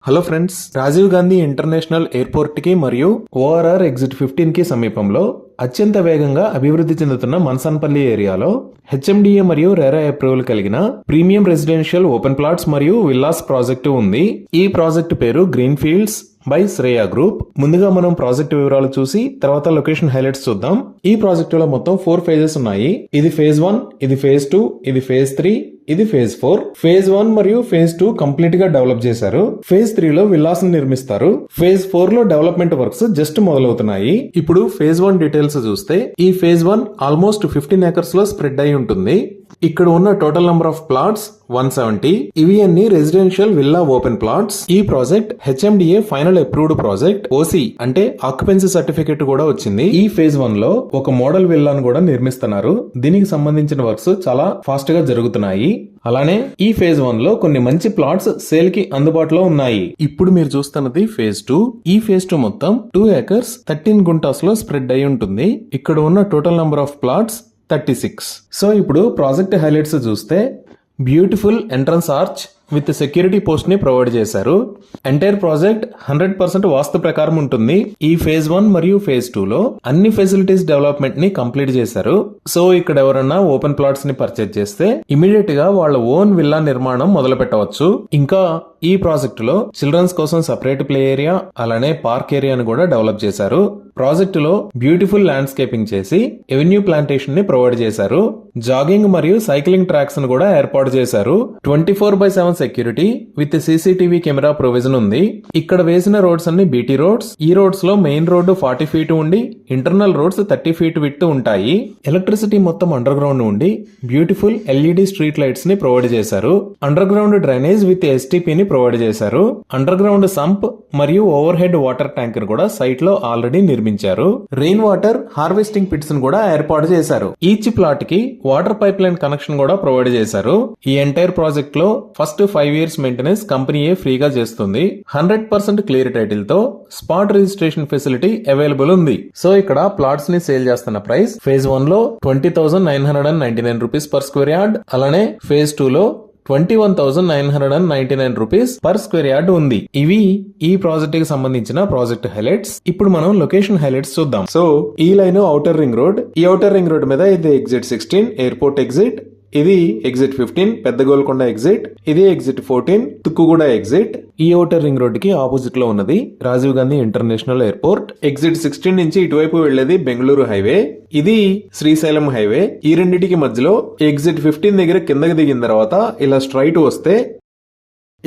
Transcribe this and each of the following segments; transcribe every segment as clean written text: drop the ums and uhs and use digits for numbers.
Hello friends, Rajiv Gandhi international airport కి మరియు ORR exit 15 కి సమీపంలో అత్యంత వేగంగా అభివృద్ధి చెందుతున్న మన్సాన్పల్లి ఏరియాలో హెచ్ఎండిఏ మరియు రెరా అప్రూవల్ కలిగిన ప్రీమియం రెసిడెన్షియల్ ఓపెన్ ప్లాట్స్ మరియు విల్లాస్ ప్రాజెక్టు ఉంది. ఈ ప్రాజెక్టు పేరు green fields by Shreya group. ముందుగా మనం ప్రాజెక్ట్ వివరాలు చూసి తర్వాత లొకేషన్ హైలైట్స్ చూద్దాం. ఈ ప్రాజెక్టులో మొత్తం 4 ఫేజెస్ ఉన్నాయి. ఇది ఫేజ్ 1, ఇది ఫేజ్ 2, ఇది ఫేజ్ 3, ఇది ఫేజ్ 4. ఫేజ్ 1 మరియు ఫేజ్ 2 కంప్లీట్ గా డెవలప్ చేశారు. ఫేజ్ 3 లో విల్లాస్ నిర్మిస్తారు. ఫేజ్ 4 లో డెవలప్మెంట్ వర్క్స్ జస్ట్ మొదలవుతున్నాయి. ఇప్పుడు ఫేజ్ 1 డీటెయిల్స్ చూస్తే ఈ ఫేజ్ 1 ఆల్మోస్ట్ 15 ఏకర్స్ లో స్ప్రెడ్ అయి ఉంటుంది. ఇక్కడ ఉన్న టోటల్ నంబర్ ఆఫ్ ప్లాట్స్ 170. ఇవి అన్ని రెసిడెన్షియల్ విల్లా ఓపెన్ ప్లాట్స్. ఈ project HMDA final approved project. OC అంటే ఆక్యుపెన్సీ సర్టిఫికేట్ కూడా వచ్చింది. ఈ ఫేజ్ 1 లో ఒక మోడల్ విల్లాను కూడా నిర్మిస్తున్నారు. దీనికి సంబంధించిన వర్క్స్ చాలా ఫాస్ట్ గా జరుగుతున్నాయి. అలానే ఈ ఫేజ్ 1 లో కొన్ని మంచి ప్లాట్స్ సేల్ కి అందుబాటులో ఉన్నాయి. ఇప్పుడు మీరు చూస్తున్నది ఫేజ్ 2. ఈ ఫేజ్ 2 మొత్తం 2 ఏకర్స్ 13 గుంటాస్ లో స్ప్రెడ్ అయి ఉంటుంది. ఇక్కడ ఉన్న total number of plots 36. So ఇప్పుడు ప్రాజెక్ట్ హైలైట్స్ చూస్తే beautiful entrance arch with security post ని ప్రొవైడ్ చేశారు. ఎంటైర్ ప్రాజెక్ట్ 100% వాస్తు ప్రకారం ఉంటుంది. ఈ ఫేజ్ 1 మరియు ఫేజ్ 2 లో అన్ని ఫెసిలిటీస్ డెవలప్మెంట్ ని కంప్లీట్ చేశారు. సో ఇక్కడ ఎవరన్నా ఓపెన్ ప్లాట్స్ ని పర్చేజ్ చేస్తే ఇమీడియట్ గా వాళ్ళ ఓన్ విల్లా నిర్మాణం మొదలు పెట్టవచ్చు. ఇంకా ఈ ప్రాజెక్ట్ లో చిల్డ్రన్స్ కోసం సెపరేట్ ప్లే ఏరియా అలానే పార్క్ ఏరియాను కూడా డెవలప్ చేశారు. ప్రాజెక్టు లో బ్యూటిఫుల్ ల్యాండ్స్కేపింగ్ చేసి ఎవెన్యూ ప్లాంటేషన్ ని ప్రొవైడ్ చేశారు. జాగింగ్ మరియు సైక్లింగ్ ట్రాక్స్ ను కూడా ఏర్పాటు చేశారు. 24/7 security with CCTV camera provision ఉంది. ఇక్కడ వేసిన రోడ్స్ అన్ని బీటీ రోడ్స్. ఈ రోడ్స్ లో మెయిన్ రోడ్డు 40 ఫీట్ ఉండి ఇంటర్నల్ రోడ్స్ 30 ఫీట్ విడ్త్ ఉంటాయి. ఎలక్ట్రిసిటీ మొత్తం అండర్ గ్రౌండ్ ఉండి బ్యూటిఫుల్ ఎల్ఈడి స్ట్రీట్ లైట్స్ ని ప్రొవైడ్ చేశారు. Under ground drainage with STP ని ప్రొవైడ్ చేశారు. అండర్ గ్రౌండ్ సంప్ మరియు ఓవర్ హెడ్ వాటర్ ట్యాంక్ కూడా సైట్ లో ఆల్రెడీ నిర్మించారు. రెయిన్ వాటర్ హార్వెస్టింగ్ పిట్స్ ను కూడా ఏర్పాటు చేశారు. ఈచ్ ప్లాట్ కి వాటర్ పైప్ లైన్ కనెక్షన్ కూడా ప్రొవైడ్ చేశారు. ఈ ఎంటైర్ ప్రాజెక్ట్ లో ఫస్ట్ 5 years మెయింటెనెన్స్ కంపెనీయే ఫ్రీగా చేస్తుంది. 100% క్లియర్ టైటిల్ తో స్పాట్ రిజిస్ట్రేషన్ ఫెసిలిటీ అవైలబుల్ ఉంది. సో ఇక్కడ ప్లాట్స్ ని సేల్ చేస్తున్న ప్రైస్ ఫేజ్ 1 లో 20,999 రూపీస్ పర్ స్క్వేర్ యార్డ్, అలానే ఫేజ్ 2 లో 21,999 రూపీస్ పర్ స్క్వేర్ యార్డ్ ఉంది. ఇవి ఈ ప్రాజెక్ట్ కి సంబంధించిన ప్రాజెక్ట్ హైలైట్స్. ఇప్పుడు మనం లొకేషన్ హైలైట్స్ చూద్దాం. సో ఈ లైన్ ఔటర్ రింగ్ రోడ్. ఈ ఔటర్ రింగ్ రోడ్ మీద ఇది ఎగ్జిట్ 16 ఎయిర్పోర్ట్ ఎగ్జిట్, ఇది ఎగ్జిట్ 15 పెద్ద గోల్కొండ ఎగ్జిట్, ఇది ఎగ్జిట్ 14 తుక్కుగూడ ఎగ్జిట్. ఈ ఔటర్ రింగ్ రోడ్ కి ఆపోజిట్ లో ఉన్నది Rajiv Gandhi international airport. Exit 16 నుంచి ఇటువైపు వెళ్లేది బెంగళూరు హైవే, ఇది శ్రీశైలం హైవే. ఈ రెండింటికి మధ్యలో ఎగ్జిట్ 15 దగ్గర కిందకి దిగిన తర్వాత ఇలా స్ట్రైట్ వస్తే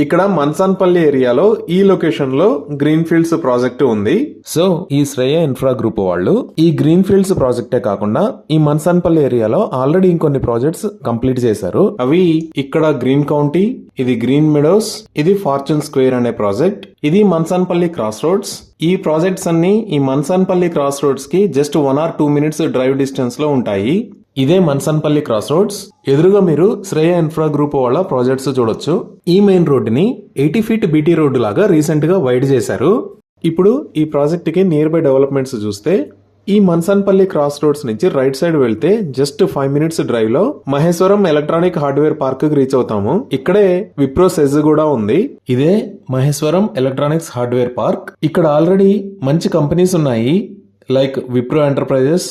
ఇక్కడ మన్సాన్పల్లి ఏరియాలో ఈ లొకేషన్ లో గ్రీన్ ఫీల్డ్స్ ప్రాజెక్ట్ ఉంది. సో ఈ శ్రేయ ఇన్ఫ్రా గ్రూప్ వాళ్ళు ఈ గ్రీన్ ఫీల్డ్స్ ప్రాజెక్టే కాకుండా ఈ మన్సాన్పల్లి ఏరియాలో ఆల్రెడీ ఇంకొన్ని ప్రాజెక్ట్స్ కంప్లీట్ చేశారు. అవి ఇక్కడ గ్రీన్ కౌంటీ, ఇది గ్రీన్ మెడోస్, ఇది ఫార్చ్యూన్ స్క్వేర్ అనే ప్రాజెక్ట్, ఇది మన్సాన్పల్లి క్రాస్ రోడ్స్. ఈ ప్రాజెక్ట్స్ అన్ని ఈ మన్సాన్పల్లి క్రాస్ రోడ్స్ కి just 1 or 2 minutes drive distance లో ఉంటాయి. ఇదే మన్సాన్పల్లి క్రాస్ రోడ్స్. ఎదురుగా మీరు శ్రేయ ఇన్ఫ్రా గ్రూప్ వాళ్ళ ప్రాజెక్ట్స్ చూడొచ్చు. ఈ మెయిన్ రోడ్డుని 80 feet బీటీ రోడ్డు లాగా రీసెంట్ గా వైడ్ చేశారు. ఇప్పుడు ఈ ప్రాజెక్ట్ కి నియర్ బై డెవలప్మెంట్స్ చూస్తే ఈ మన్సాన్పల్లి క్రాస్ రోడ్స్ నుంచి రైట్ సైడ్ వెళ్తే జస్ట్ 5 minutes డ్రైవ్ లో మహేశ్వరం ఎలక్ట్రానిక్ హార్డ్వేర్ పార్క్ కి రీచ్ అవుతాము. ఇక్కడే విప్రో సెజ్ కూడా ఉంది. ఇదే మహేశ్వరం ఎలక్ట్రానిక్స్ హార్డ్వేర్ పార్క్. ఇక్కడ ఆల్రెడీ మంచి కంపెనీస్ ఉన్నాయి, like Wipro enterprises,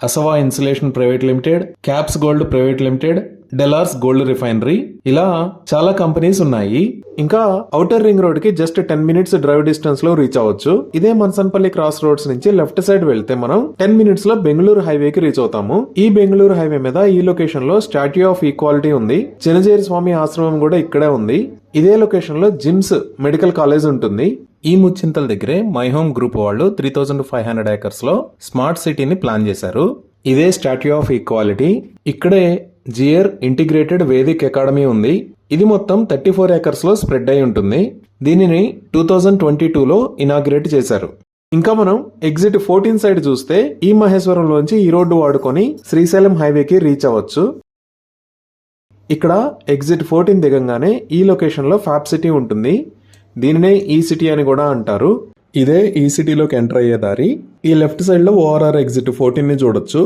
Asava insulation private limited, Caps Gold private limited, డెలార్స్ గోల్డ్ రిఫైనరీ, ఇలా చాలా కంపెనీస్ ఉన్నాయి. ఇంకా ఔటర్ రింగ్ రోడ్ కి జస్ట్ 10 minutes డ్రైవ్ డిస్టెన్స్ లో రీచ్ అవ్వచ్చు. ఇదే మన్సాన్పల్లి క్రాస్ రోడ్స్ నుంచి లెఫ్ట్ సైడ్ వెళ్తే మనం 10 minutes లో బెంగళూరు హైవే కి రీచ్ అవుతాము. ఈ బెంగళూరు హైవే మీద ఈ లొకేషన్ లో స్టాట్యూ ఆఫ్ ఈక్వాలిటీ ఉంది. చినజేరి స్వామి ఆశ్రమం కూడా ఇక్కడే ఉంది. ఇదే లొకేషన్ లో జిమ్స్ మెడికల్ కాలేజ్ ఉంటుంది. ఈ ముచ్చింతల దగ్గరే మై హోమ్ గ్రూప్ వాళ్ళు 3,500 acres లో స్మార్ట్ సిటీని ప్లాన్ చేశారు. ఇదే స్టాట్యూ ఆఫ్ ఈక్వాలిటీ. ఇక్కడే జియర్ ఇంటిగ్రేటెడ్ వేదిక్ అకాడమీ ఉంది. ఇది మొత్తం 34 acres లో స్ప్రెడ్ అయి ఉంటుంది. దీనిని 2022 లో ఇనాగ్రేట్ చేశారు. ఇంకా మనం ఎగ్జిట్ 14 సైడ్ చూస్తే ఈ మహేశ్వరంలోంచి ఈ రోడ్డు వాడుకొని శ్రీశైలం హైవేకి రీచ్ అవ్వచ్చు. ఇక్కడ ఎగ్జిట్ 14 దిగంగానే ఈ లొకేషన్ లో ఫ్యాబ్ సిటీ ఉంటుంది. దీనినే ఈ సిటీ అని కూడా అంటారు. ఇదే ఈ సిటీలోకి ఎంటర్ అయ్యే దారి. ఈ లెఫ్ట్ సైడ్ లో ఓఆర్ఆర్ ఎగ్జిట్ 14 ని చూడొచ్చు.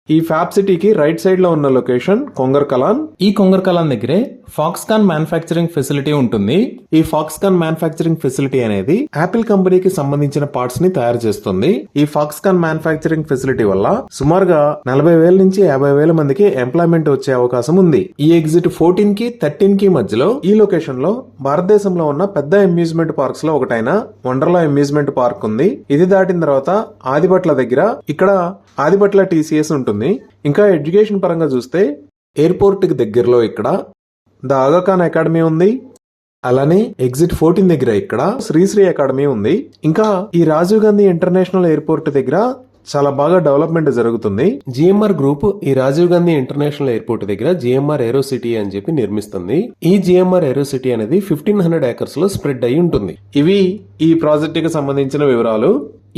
ఈ ఫ్యాబ్ సిటీకి రైట్ సైడ్ లో ఉన్న లొకేషన్ కొంగర్ కలాన్. ఈ కొంగర్ కలాన్ దగ్గరే ఫాక్స్కాన్ మ్యానుఫ్యాక్చరింగ్ ఫెసిలిటీ ఉంటుంది. ఈ ఫాక్స్కాన్ మ్యానుఫ్యాక్చరింగ్ ఫెసిలిటీ అనేది యాపిల్ కంపెనీకి సంబంధించిన పార్ట్స్ ని తయారు చేస్తుంది. ఈ ఫాక్స్కాన్ మ్యానుఫ్యాక్చరింగ్ ఫెసిలిటీ వల్ల సుమారుగా 40,000 నుంచి 50,000 మందికి ఎంప్లాయ్మెంట్ వచ్చే అవకాశం ఉంది. ఈ ఎగ్జిట్ 14 కి 13 కి మధ్యలో ఈ లొకేషన్ లో భారతదేశంలో ఉన్న పెద్ద అమ్యూజ్మెంట్ పార్క్స్ లో ఒకటైన వండర్లా అమ్యూజ్మెంట్ పార్క్ ఉంది. ఇది దాటిన తర్వాత ఆదిబట్ల దగ్గర ఇక్కడ ఆదిబట్ల టీసీఎస్ ఉంటుంది. ఇంకా ఎడ్యుకేషన్ పరంగా చూస్తే ఎయిర్పోర్ట్ కి దగ్గరలో ఇక్కడ ద ఆగాఖాన్ అకాడమీ ఉంది. అలానే ఎగ్జిట్ 14 దగ్గర ఇక్కడ శ్రీశ్రీ అకాడమీ ఉంది. ఇంకా ఈ రాజీవ్ గాంధీ ఇంటర్నేషనల్ ఎయిర్పోర్ట్ దగ్గర చాలా బాగా డెవలప్మెంట్ జరుగుతుంది. జిఎంఆర్ గ్రూప్ ఈ రాజీవ్ గాంధీ ఇంటర్నేషనల్ ఎయిర్పోర్ట్ దగ్గర జిఎంఆర్ ఏరో సిటీ అని చెప్పి నిర్మిస్తుంది. ఈ జిఎంఆర్ ఏరో సిటీ అనేది 1500 ఏకర్స్ లో స్ప్రెడ్ అయి ఉంటుంది. ఇవి ఈ ప్రాజెక్ట్ కి సంబంధించిన వివరాలు.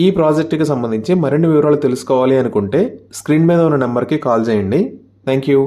ఈ ప్రాజెక్ట్ కి సంబంధించి మరిన్ని వివరాలు తెలుసుకోవాలి అనుకుంటే స్క్రీన్ మీద ఉన్న నెంబర్ కి కాల్ చేయండి. Thank you.